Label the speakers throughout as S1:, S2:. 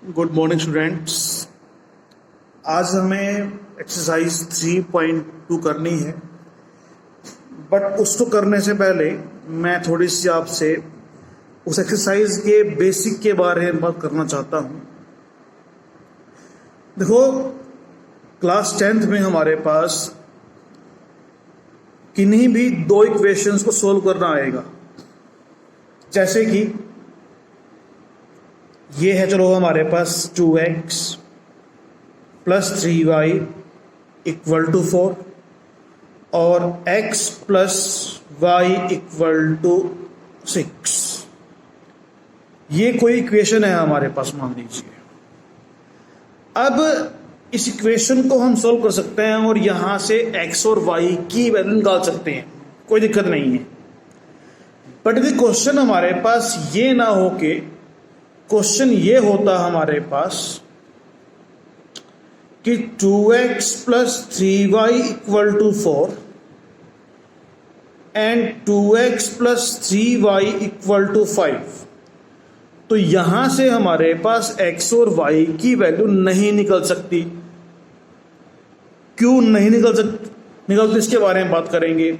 S1: Good morning students. आज हमें exercise 3.2 करनी है, बट उसको करने से पहले मैं थोड़ी सी आपसे उस एक्सरसाइज के बेसिक के बारे में बात करना चाहता हूँ। देखो, क्लास 10th में हमारे पास किन्हीं भी दो इक्वेशंस को सोल्व करना आएगा, जैसे कि ये है, चलो हमारे पास 2x plus 3y equal to 4 और x plus y equal to 6। ये कोई इक्वेशन है हमारे पास, मान लीजिए। अब इस इक्वेशन को हम सोल्व कर सकते हैं और यहां से x और y की वैल्यू निकाल सकते हैं, कोई दिक्कत नहीं है। बट यदि क्वेश्चन हमारे पास ये ना हो के क्वेश्चन ये होता हमारे पास कि 2x plus 3y equal to 4 and 2x plus 3y equal to 5, तो यहां से हमारे पास x और y की वैल्यू नहीं निकल सकती। क्यों नहीं निकलती इसके बारे में बात करेंगे।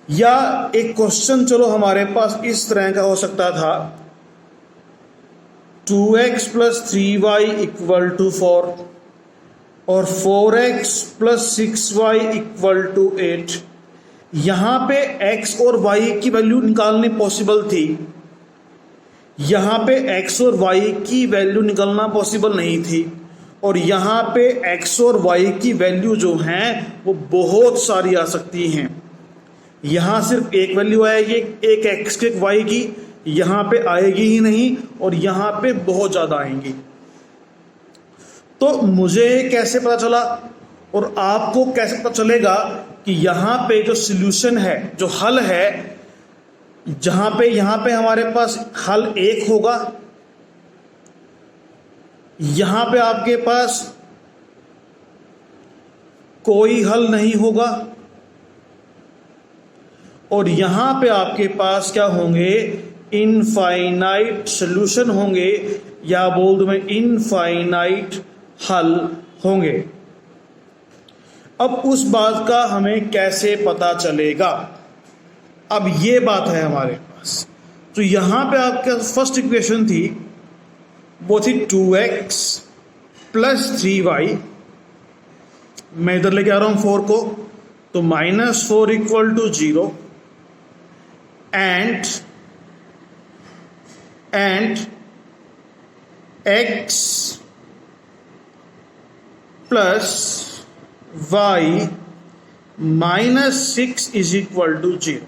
S1: या एक क्वेश्चन चलो हमारे पास इस तरह का हो सकता था, 2x plus 3y equal to 4 और 4x plus 6y equal to 8। यहां पे x और y की वैल्यू निकालनी पॉसिबल थी, यहां पे x और y की वैल्यू निकालना पॉसिबल नहीं थी। और यहां पे x और y की वैल्यू जो हैं वो बहुत सारी आ सकती हैं। यहां सिर्फ एक वैल्यू आएगी, एक x की एक y की, यहां पे आएगी ही नहीं, और यहां पे बहुत ज्यादा आएंगी। तो मुझे कैसे पता चला और आपको कैसे पता चलेगा कि यहां पे जो सॉल्यूशन है, जो हल है, यहां पे हमारे पास हल एक होगा, यहां पे आपके पास कोई हल नहीं होगा, और यहां पे आपके पास क्या होंगे, इनफाइनाइट सॉल्यूशन होंगे, या बोल दूं मैं इनफाइनाइट हल होंगे। अब उस बात का हमें कैसे पता चलेगा, अब ये बात है हमारे पास। तो यहां पे आपके फर्स्ट इक्वेशन थी, वो थी 2x प्लस 3y। मैं इधर लेके आ रहा हूं 4 को, तो -4 equal to 0 and x plus y -6 is equal to 0।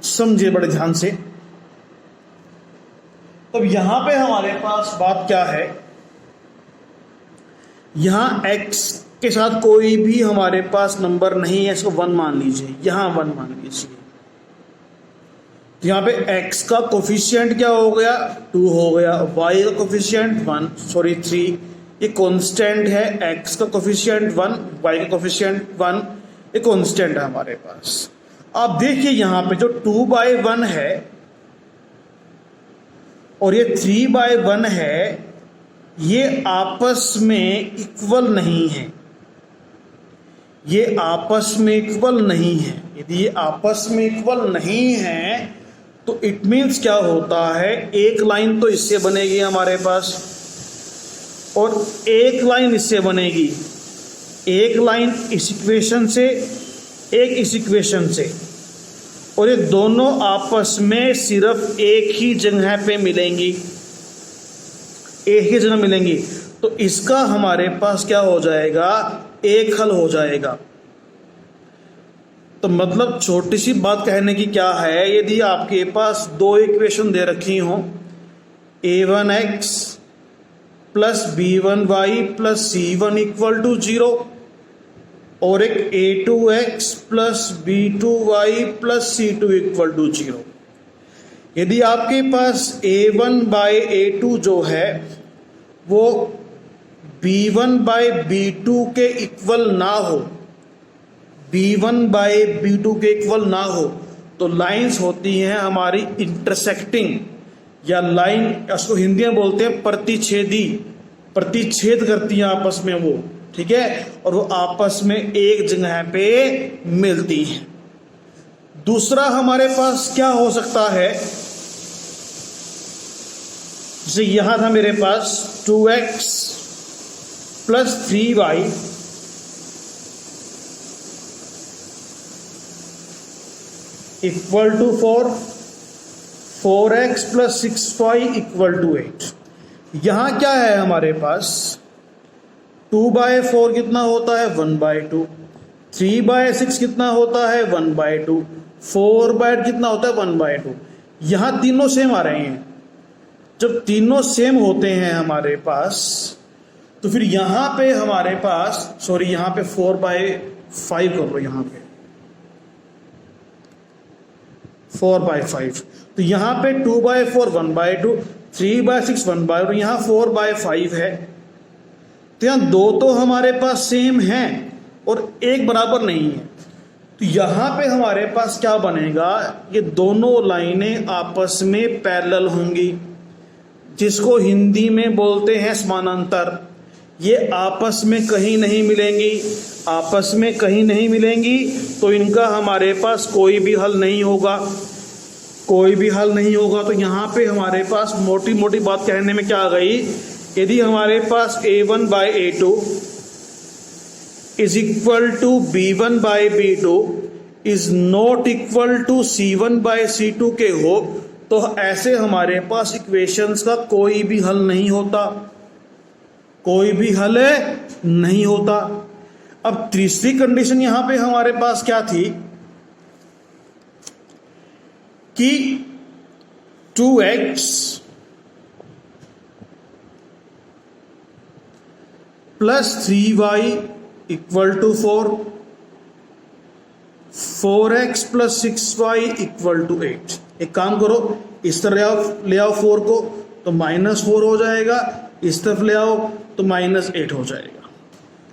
S1: समझिए बड़े ध्यान से। अब यहां पे हमारे पास बात क्या है, यहां x के साथ कोई भी हमारे पास नंबर नहीं है, इसको 1 मान लीजिए, यहां 1 मान लीजिए। यहां पे x का कोफिशिएंट क्या हो गया, 2 हो गया, y का कोफिशिएंट 3, ये कांस्टेंट है। x का कोफिशिएंट 1, y का कोफिशिएंट 1, ये कांस्टेंट है हमारे पास। आप देखिए यहां पे जो 2/1 है और ये 3/1 है, ये आपस में इक्वल नहीं है, ये आपस में इक्वल नहीं है। यदि ये आपस में इक्वल नहीं है तो इट मीन्स क्या होता है, एक लाइन तो इससे बनेगी हमारे पास और एक लाइन इससे बनेगी, एक लाइन इस इक्वेशन से, एक इस इक्वेशन से, और ये दोनों आपस में सिर्फ एक ही जगह पे मिलेंगी, एक ही जगह मिलेंगी। तो इसका हमारे पास क्या हो जाएगा, एक हल हो जाएगा। तो मतलब छोटी सी बात कहने की क्या है, यदि आपके पास दो इक्वेशन दे रखी हो, a1x plus b1y plus c1 equal to 0 और एक a2x plus b2y plus c2 equal to 0। यदि आपके पास a1/a2 जो है वो b1/b2 के इक्वल ना हो, b1/b2 के इक्वल ना हो, तो लाइंस होती हैं हमारी इंटरसेक्टिंग, या लाइन, उसको हिंदी में बोलते हैं प्रतिच्छेदी, प्रतिच्छेद करती हैं आपस में वो, ठीक है, और वो आपस में एक जगह पे मिलती हैं। दूसरा हमारे पास क्या हो सकता है, जैसे यहां था मेरे पास 2x plus 3y equal to 4, 4x plus 6y equal to 8। यहां क्या है हमारे पास, 2/4 कितना होता है 1/2, 3/6 कितना होता है 1/2, 4/8 कितना होता है 1/2। यहां तीनों सेम आ रहे हैं। जब तीनों सेम होते हैं हमारे पास, तो फिर यहां पे हमारे पास, सॉरी यहां पे 4/5 कर लो, यहां पे 4/5, तो यहां पे 2/4 1/2, 3/6 1/2, यहां 4/5 है। तो यहां दो तो हमारे पास सेम हैं और एक बराबर नहीं है, तो यहां पे हमारे पास क्या बनेगा, ये दोनों लाइनें आपस में पैरेलल होंगी, जिसको हिंदी में बोलते हैं समानांतर। ये आपस में कहीं नहीं मिलेंगी, आपस में कहीं नहीं मिलेंगी, तो इनका हमारे पास कोई भी हल नहीं होगा, कोई भी हल नहीं होगा। तो यहाँ पे हमारे पास मोटी मोटी बात कहने में क्या आ गई, यदि हमारे पास a1/a2 is equal to b1/b2 is not equal to c1/c2 के हो, तो ऐसे हमारे पास इक्वेशंस का कोई भी हल नहीं होता, कोई भी हल नहीं होता। अब तीसरी कंडीशन यहां पे हमारे पास क्या थी कि 2x plus 3y equal to 4, 4x plus 6y equal to 8। एक काम करो, इस तरफ ले आओ 4 को तो -4 हो जाएगा, इस तरफ ले आओ तो -8 हो जाएगा।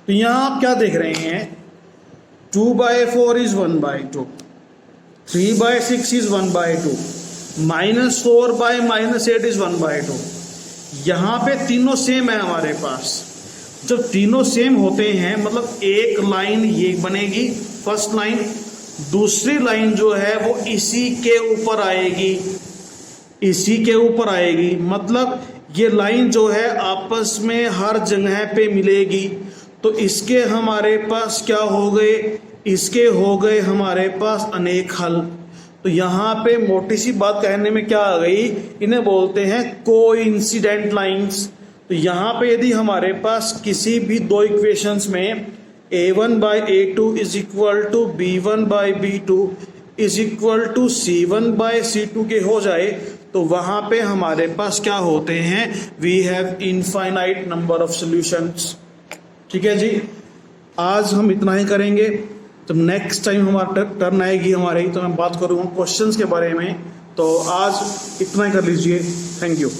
S1: तो यहां आप क्या देख रहे हैं, 2/4 इज 1/2, 3/6 इज 1/2, -4/-8 इज 1/2। यहां पे तीनों सेम है हमारे पास। जब तीनों सेम होते हैं मतलब एक लाइन ये बनेगी फर्स्ट लाइन, दूसरी लाइन जो है वो इसी के ऊपर आएगी, इसी के ऊपर आएगी, मतलब ये लाइन जो है आपस में हर जगह पे मिलेगी। तो इसके हमारे पास क्या हो गए, इसके हो गए हमारे पास अनेक हल। तो यहाँ पे मोटी सी बात कहने में क्या आ गई, इन्हें बोलते हैं कोइंसिडेंट लाइंस। तो यहाँ पे यदि हमारे पास किसी भी दो इक्वेशंस में a1/a2 is equal to b1/b2 is equal to c1/c2 के हो जाए, तो वहां पे हमारे पास क्या होते हैं, we have infinite number of solutions. ठीक है जी, आज हम इतना ही करेंगे। जब नेक्स्ट टाइम हमारा टर्न आएगी हमारी, तो मैं बात करूँगा क्वेश्चंस के बारे में। तो आज इतना ही कर लीजिए, थैंक यू।